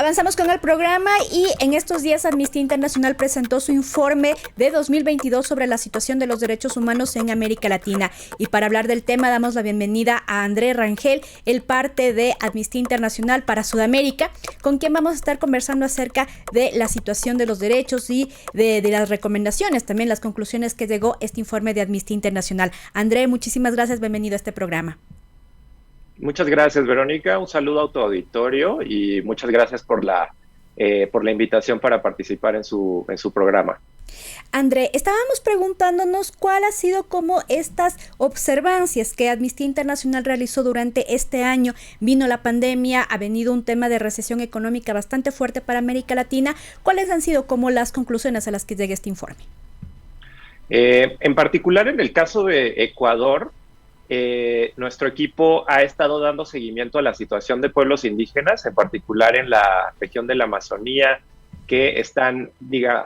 Avanzamos con el programa y en estos días Amnistía Internacional presentó su informe de 2022 sobre la situación de los derechos humanos en América Latina. Y para hablar del tema damos la bienvenida a André Rangel, el parte de Amnistía Internacional para Sudamérica, con quien vamos a estar conversando acerca de la situación de los derechos y de las recomendaciones, también las conclusiones que llegó este informe de Amnistía Internacional. André, muchísimas gracias, bienvenido a este programa. Muchas gracias, Verónica. Un saludo a tu auditorio y muchas gracias por la invitación para participar en su programa. André, estábamos preguntándonos cuál ha sido como estas observancias que Amnistía Internacional realizó durante este año. Vino la pandemia, ha venido un tema de recesión económica bastante fuerte para América Latina. ¿Cuáles han sido como las conclusiones a las que llega este informe? En particular, en el caso de Ecuador, nuestro equipo ha estado dando seguimiento a la situación de pueblos indígenas, en particular en la región de la Amazonía, que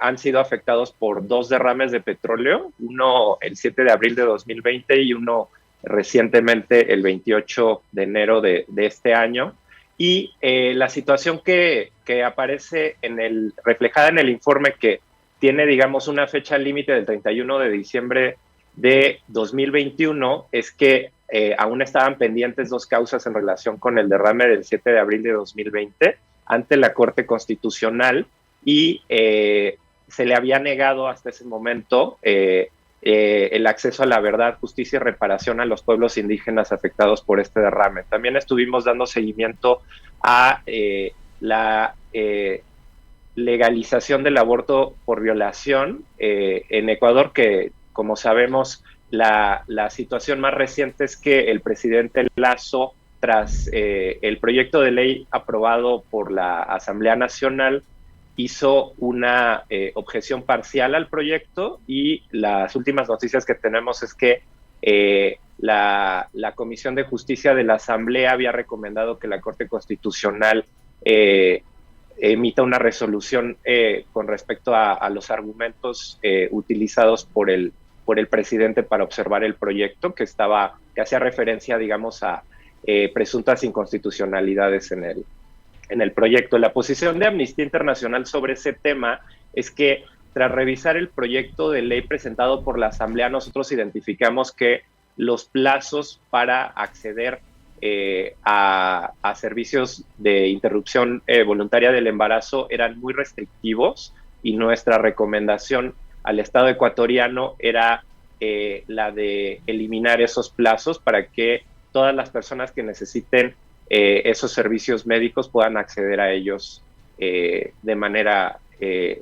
han sido afectados por dos derrames de petróleo, uno el 7 de abril de 2020 y uno recientemente el 28 de enero de este año. Y la situación que aparece reflejada en el informe, que tiene, digamos, una fecha límite del 31 de diciembre de 2021, es que aún estaban pendientes dos causas en relación con el derrame del 7 de abril de 2020 ante la Corte Constitucional y se le había negado hasta ese momento el acceso a la verdad, justicia y reparación a los pueblos indígenas afectados por este derrame. También estuvimos dando seguimiento a la legalización del aborto por violación en Ecuador, que, como sabemos, la situación más reciente es que el presidente Lasso, tras el proyecto de ley aprobado por la Asamblea Nacional, hizo una objeción parcial al proyecto, y las últimas noticias que tenemos es que la Comisión de Justicia de la Asamblea había recomendado que la Corte Constitucional emita una resolución con respecto a los argumentos utilizados por el presidente para observar el proyecto, que hacía referencia, digamos, a presuntas inconstitucionalidades en el proyecto. La posición de Amnistía Internacional sobre ese tema es que, tras revisar el proyecto de ley presentado por la Asamblea, nosotros identificamos que los plazos para acceder a servicios de interrupción voluntaria del embarazo eran muy restrictivos, y nuestra recomendación al Estado ecuatoriano era la de eliminar esos plazos para que todas las personas que necesiten esos servicios médicos puedan acceder a ellos de manera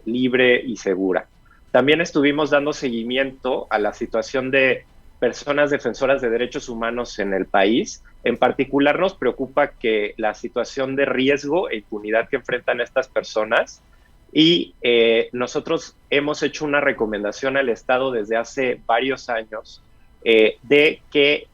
libre y segura. También estuvimos dando seguimiento a la situación de personas defensoras de derechos humanos en el país. En particular, nos preocupa que la situación de riesgo e impunidad que enfrentan estas personas, y nosotros hemos hecho una recomendación al Estado desde hace varios años de que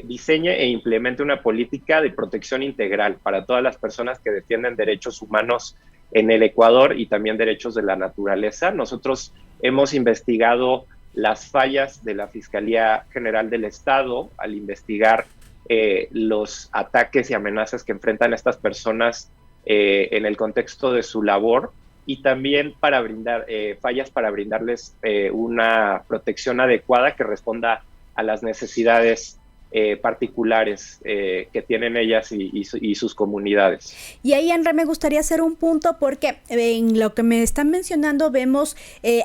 diseñe e implemente una política de protección integral para todas las personas que defienden derechos humanos en el Ecuador y también derechos de la naturaleza. Nosotros hemos investigado las fallas de la Fiscalía General del Estado al investigar los ataques y amenazas que enfrentan estas personas en el contexto de su labor, y también para brindar fallas para brindarles una protección adecuada que responda a las necesidades particulares que tienen ellas y sus comunidades. Y ahí, André, me gustaría hacer un punto, porque en lo que me están mencionando vemos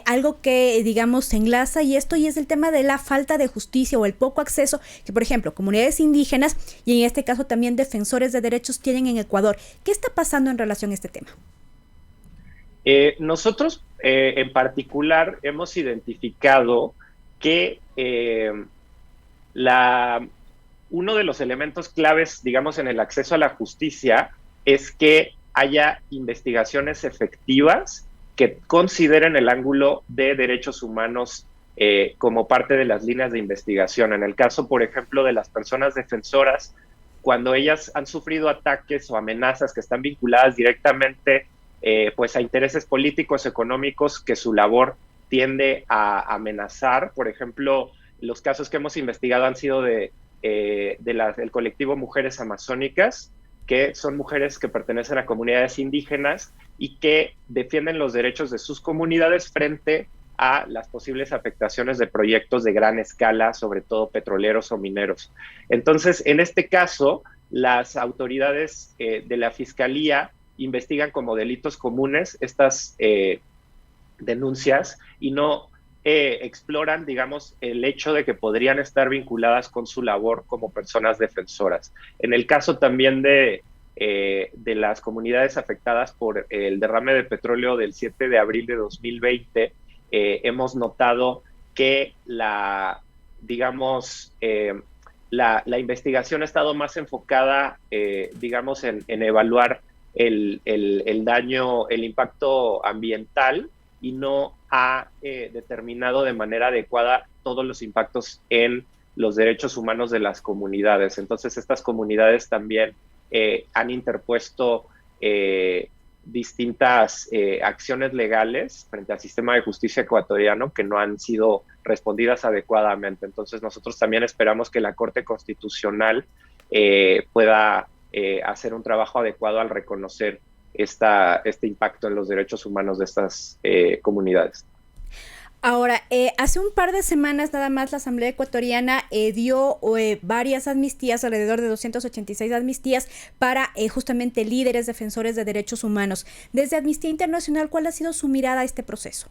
algo que, digamos, se enlaza, y es el tema de la falta de justicia o el poco acceso que, por ejemplo, comunidades indígenas y en este caso también defensores de derechos tienen en Ecuador. ¿Qué está pasando en relación a este tema? Nosotros en particular hemos identificado que uno de los elementos claves, digamos, en el acceso a la justicia es que haya investigaciones efectivas que consideren el ángulo de derechos humanos como parte de las líneas de investigación. En el caso, por ejemplo, de las personas defensoras, cuando ellas han sufrido ataques o amenazas que están vinculadas directamente pues a intereses políticos, económicos, que su labor tiende a amenazar. Por ejemplo, los casos que hemos investigado han sido del colectivo Mujeres Amazónicas, que son mujeres que pertenecen a comunidades indígenas y que defienden los derechos de sus comunidades frente a las posibles afectaciones de proyectos de gran escala, sobre todo petroleros o mineros. Entonces, en este caso, las autoridades de la Fiscalía investigan como delitos comunes estas denuncias y no exploran, digamos, el hecho de que podrían estar vinculadas con su labor como personas defensoras. En el caso también de las comunidades afectadas por el derrame de petróleo del 7 de abril de 2020, hemos notado que la investigación ha estado más enfocada, digamos, en evaluar el daño, el impacto ambiental, y no ha determinado de manera adecuada todos los impactos en los derechos humanos de las comunidades. Entonces, estas comunidades también han interpuesto distintas acciones legales frente al sistema de justicia ecuatoriano que no han sido respondidas adecuadamente. Entonces, nosotros también esperamos que la Corte Constitucional pueda hacer un trabajo adecuado al reconocer este impacto en los derechos humanos de estas comunidades. Ahora, hace un par de semanas nada más la Asamblea Ecuatoriana dio varias amnistías, alrededor de 286 amnistías para justamente líderes defensores de derechos humanos. Desde Amnistía Internacional, ¿cuál ha sido su mirada a este proceso?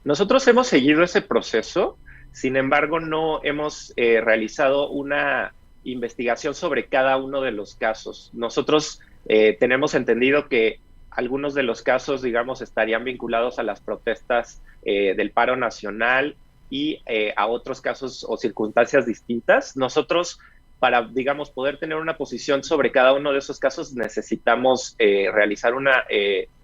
Nosotros hemos seguido ese proceso, sin embargo no hemos realizado una investigación sobre cada uno de los casos. Nosotros tenemos entendido que algunos de los casos, digamos, estarían vinculados a las protestas del paro nacional y a otros casos o circunstancias distintas. Nosotros, para, digamos, poder tener una posición sobre cada uno de esos casos, necesitamos realizar una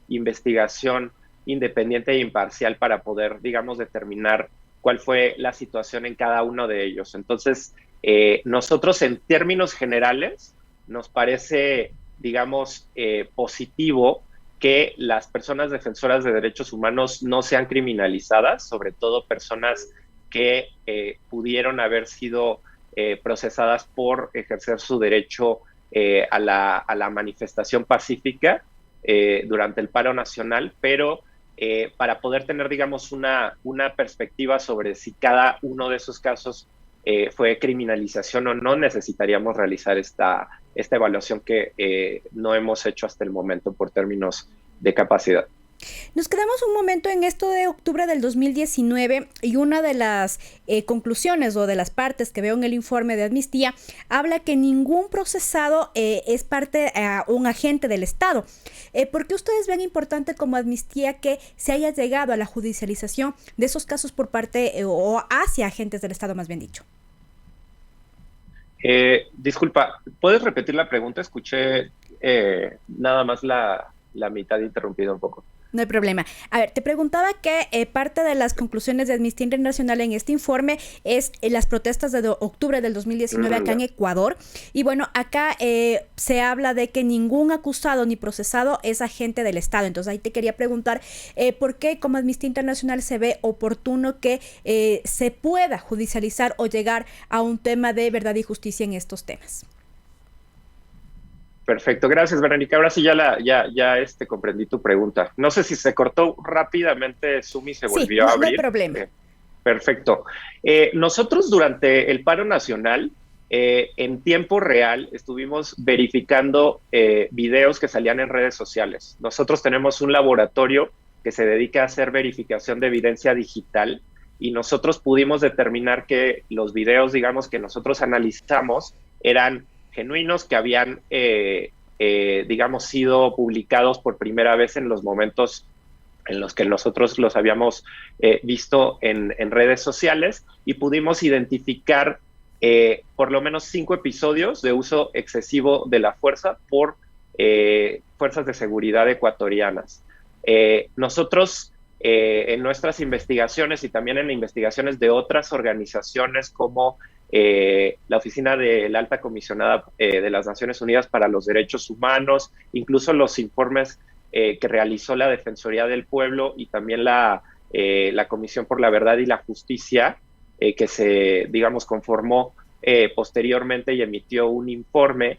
investigación independiente e imparcial para poder, digamos, determinar cuál fue la situación en cada uno de ellos. Entonces, nosotros, en términos generales, nos parece, digamos, positivo que las personas defensoras de derechos humanos no sean criminalizadas, sobre todo personas que pudieron haber sido procesadas por ejercer su derecho a la manifestación pacífica durante el paro nacional, pero para poder tener, digamos, una perspectiva sobre si cada uno de esos casos fue criminalización o no, necesitaríamos realizar esta evaluación que no hemos hecho hasta el momento por términos de capacidad. Nos quedamos un momento en esto de octubre del 2019 y una de las conclusiones o de las partes que veo en el informe de Amnistía habla que ningún procesado es parte un agente del Estado. ¿Por qué ustedes ven importante como Amnistía que se haya llegado a la judicialización de esos casos por parte o hacia agentes del Estado, más bien dicho? Disculpa, ¿puedes repetir la pregunta? Escuché nada más la mitad interrumpida un poco. No hay problema. A ver, te preguntaba que parte de las conclusiones de Amnistía Internacional en este informe es las protestas de octubre del 2019 acá en Ecuador. Y bueno, acá se habla de que ningún acusado ni procesado es agente del Estado. Entonces ahí te quería preguntar por qué como Amnistía Internacional se ve oportuno que se pueda judicializar o llegar a un tema de verdad y justicia en estos temas. Perfecto, gracias, Verónica. Ahora sí ya comprendí tu pregunta. No sé si se cortó rápidamente Zoom y se volvió a abrir. No hay problema. Perfecto. Nosotros durante el paro nacional, en tiempo real, estuvimos verificando videos que salían en redes sociales. Nosotros tenemos un laboratorio que se dedica a hacer verificación de evidencia digital y nosotros pudimos determinar que los videos, digamos, que nosotros analizamos eran genuinos, que habían, digamos, sido publicados por primera vez en los momentos en los que nosotros los habíamos visto en redes sociales, y pudimos identificar por lo menos 5 episodios de uso excesivo de la fuerza por fuerzas de seguridad ecuatorianas. Nosotros, en nuestras investigaciones y también en investigaciones de otras organizaciones como la Oficina de la Alta Comisionada de las Naciones Unidas para los Derechos Humanos, incluso los informes que realizó la Defensoría del Pueblo y también la Comisión por la Verdad y la Justicia, que se, digamos, conformó posteriormente y emitió un informe,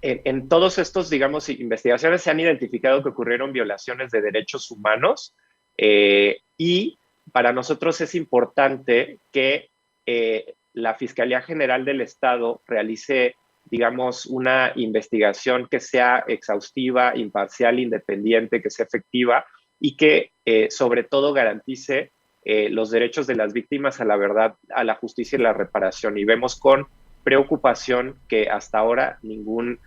en todos estos, digamos, investigaciones se han identificado que ocurrieron violaciones de derechos humanos y para nosotros es importante que la Fiscalía General del Estado realice, digamos, una investigación que sea exhaustiva, imparcial, independiente, que sea efectiva y que sobre todo garantice los derechos de las víctimas a la verdad, a la justicia y la reparación. Y vemos con preocupación que hasta ahora ningún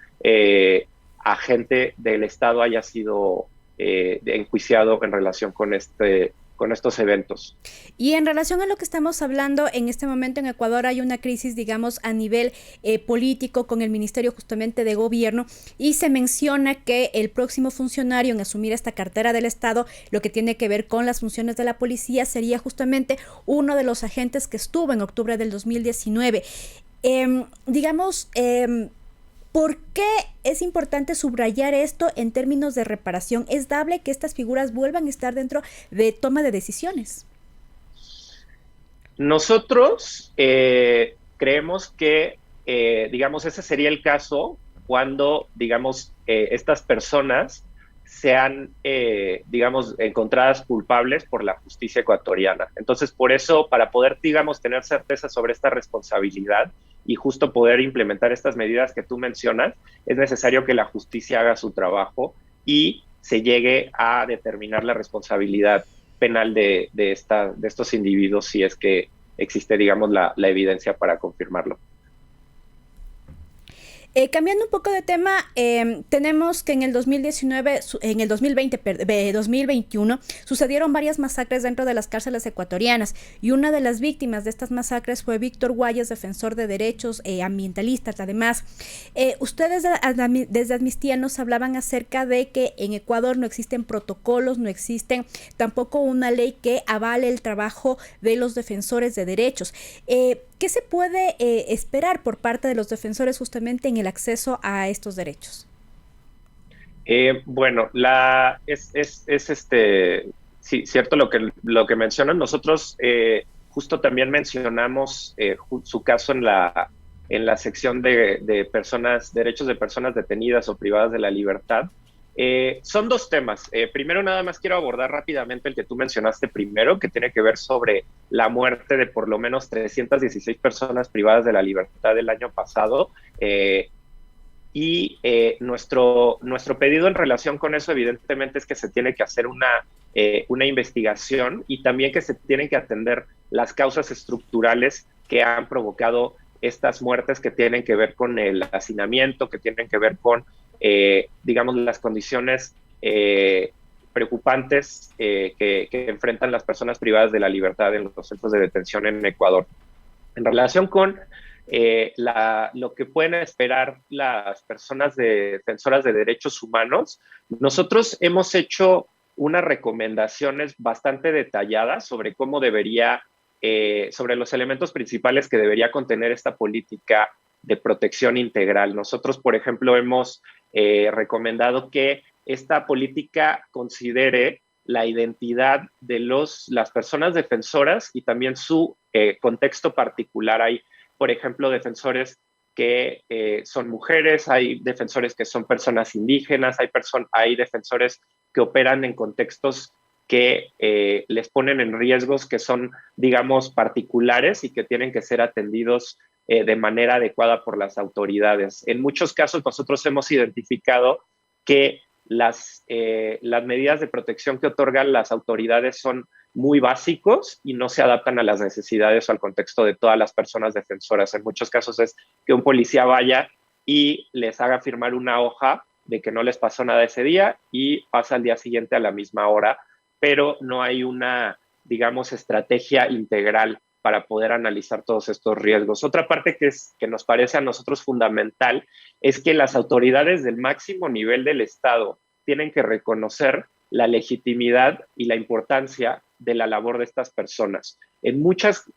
agente del Estado haya sido enjuiciado en relación con estos eventos. Y en relación a lo que estamos hablando, en este momento en Ecuador hay una crisis, digamos, a nivel político con el Ministerio justamente de Gobierno y se menciona que el próximo funcionario en asumir esta cartera del Estado, lo que tiene que ver con las funciones de la policía, sería justamente uno de los agentes que estuvo en octubre del 2019. Digamos, ¿por qué es importante subrayar esto en términos de reparación? ¿Es dable que estas figuras vuelvan a estar dentro de toma de decisiones? Nosotros creemos que, digamos, ese sería el caso cuando, digamos, estas personas sean, digamos, encontradas culpables por la justicia ecuatoriana. Entonces, por eso, para poder, digamos, tener certeza sobre esta responsabilidad y justo poder implementar estas medidas que tú mencionas, es necesario que la justicia haga su trabajo y se llegue a determinar la responsabilidad penal de estos individuos si es que existe, digamos, la evidencia para confirmarlo. Cambiando un poco de tema, tenemos que en el 2019, en el 2021, sucedieron varias masacres dentro de las cárceles ecuatorianas y una de las víctimas de estas masacres fue Víctor Guayas, defensor de derechos ambientalistas. Además, ustedes desde Amnistía nos hablaban acerca de que en Ecuador no existen protocolos, no existen tampoco una ley que avale el trabajo de los defensores de derechos. ¿Qué se puede esperar por parte de los defensores justamente en el acceso a estos derechos? Bueno, sí, cierto lo que mencionan. Nosotros justo también mencionamos su caso en la sección de personas, derechos de personas detenidas o privadas de la libertad. Son dos temas. Primero, nada más quiero abordar rápidamente el que tú mencionaste primero, que tiene que ver sobre la muerte de por lo menos 316 personas privadas de la libertad el año pasado. Nuestro pedido en relación con eso, evidentemente, es que se tiene que hacer una investigación y también que se tienen que atender las causas estructurales que han provocado estas muertes, que tienen que ver con el hacinamiento, que tienen que ver con digamos, las condiciones preocupantes que enfrentan las personas privadas de la libertad en los centros de detención en Ecuador. En relación con lo que pueden esperar las personas defensoras de derechos humanos, nosotros hemos hecho unas recomendaciones bastante detalladas sobre cómo sobre los elementos principales que debería contener esta política de protección integral. Nosotros, por ejemplo, hemos recomendado que esta política considere la identidad de las personas defensoras y también su contexto particular. Hay, por ejemplo, defensores que son mujeres, hay defensores que son personas indígenas, hay defensores que operan en contextos que les ponen en riesgos que son, digamos, particulares y que tienen que ser atendidos de manera adecuada por las autoridades. En muchos casos nosotros hemos identificado que las medidas de protección que otorgan las autoridades son muy básicos y no se adaptan a las necesidades o al contexto de todas las personas defensoras. En muchos casos es que un policía vaya y les haga firmar una hoja de que no les pasó nada ese día y pasa al día siguiente a la misma hora, pero no hay una, digamos, estrategia integral para poder analizar todos estos riesgos. Otra parte que nos parece a nosotros fundamental es que las autoridades del máximo nivel del Estado tienen que reconocer la legitimidad y la importancia de la labor de estas personas. En muchas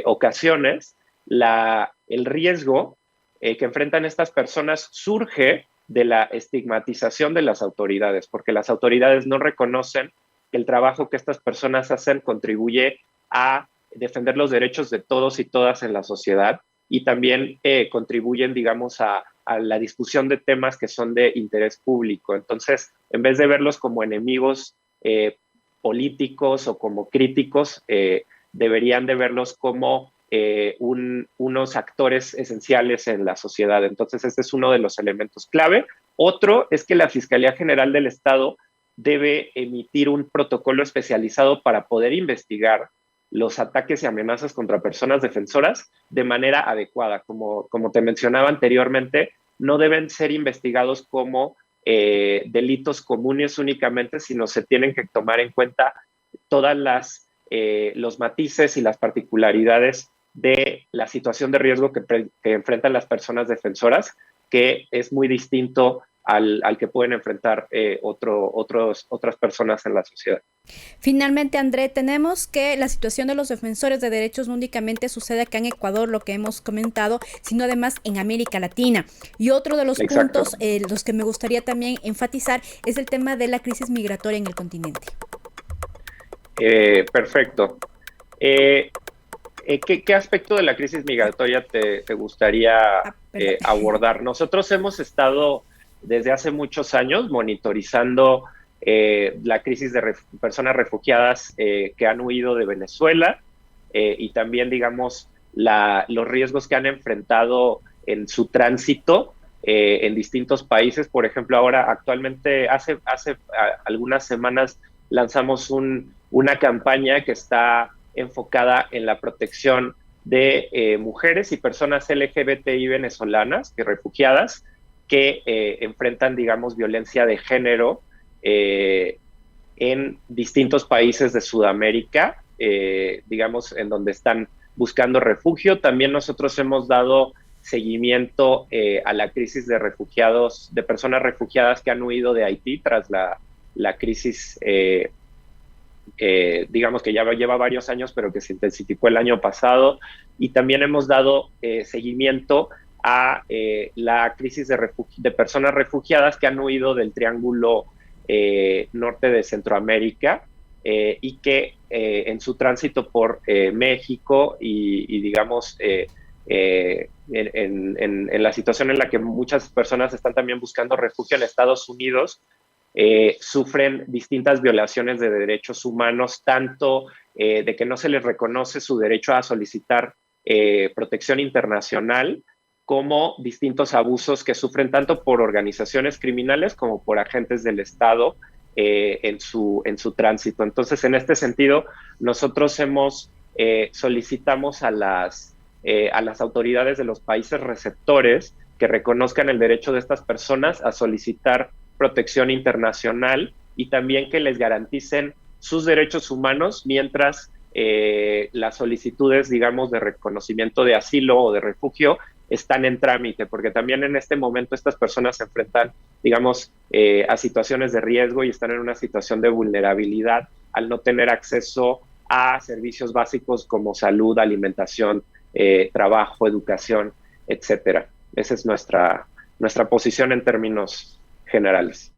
ocasiones, el riesgo que enfrentan estas personas surge de la estigmatización de las autoridades, porque las autoridades no reconocen que el trabajo que estas personas hacen contribuye a defender los derechos de todos y todas en la sociedad y también contribuyen, digamos, a a la discusión de temas que son de interés público. Entonces, en vez de verlos como enemigos políticos o como críticos, deberían de verlos como unos actores esenciales en la sociedad. Entonces, este es uno de los elementos clave. Otro es que la Fiscalía General del Estado debe emitir un protocolo especializado para poder investigar los ataques y amenazas contra personas defensoras de manera adecuada. Como te mencionaba anteriormente, no deben ser investigados como delitos comunes únicamente, sino se tienen que tomar en cuenta todas los matices y las particularidades de la situación de riesgo que enfrentan las personas defensoras, que es muy distinto al que pueden enfrentar otras personas en la sociedad. Finalmente, André, tenemos que la situación de los defensores de derechos no únicamente sucede acá en Ecuador, lo que hemos comentado, sino además en América Latina. Y otro de los puntos, los que me gustaría también enfatizar, es el tema de la crisis migratoria en el continente. Perfecto. ¿Qué aspecto de la crisis migratoria te gustaría abordar? Nosotros hemos estado desde hace muchos años monitorizando la crisis de personas refugiadas que han huido de Venezuela y también, digamos, los riesgos que han enfrentado en su tránsito en distintos países. Por ejemplo, ahora actualmente, hace algunas semanas lanzamos una campaña que está enfocada en la protección de mujeres y personas LGBTI venezolanas, refugiadas, que enfrentan, digamos, violencia de género en distintos países de Sudamérica, digamos, en donde están buscando refugio. También nosotros hemos dado seguimiento a la crisis de refugiados, de personas refugiadas que han huido de Haití tras la crisis, digamos que ya lleva varios años, pero que se intensificó el año pasado. Y también hemos dado seguimiento a la crisis de personas refugiadas que han huido del Triángulo Norte de Centroamérica y que en su tránsito por México y digamos, en la situación en la que muchas personas están también buscando refugio en Estados Unidos, sufren distintas violaciones de derechos humanos, tanto de que no se les reconoce su derecho a solicitar protección internacional, como distintos abusos que sufren tanto por organizaciones criminales como por agentes del Estado en su tránsito. Entonces, en este sentido, nosotros solicitamos a las autoridades de los países receptores que reconozcan el derecho de estas personas a solicitar protección internacional y también que les garanticen sus derechos humanos mientras las solicitudes, digamos, de reconocimiento de asilo o de refugio están en trámite, porque también en este momento estas personas se enfrentan, digamos, a situaciones de riesgo y están en una situación de vulnerabilidad al no tener acceso a servicios básicos como salud, alimentación, trabajo, educación, etcétera. Esa es nuestra posición en términos generales.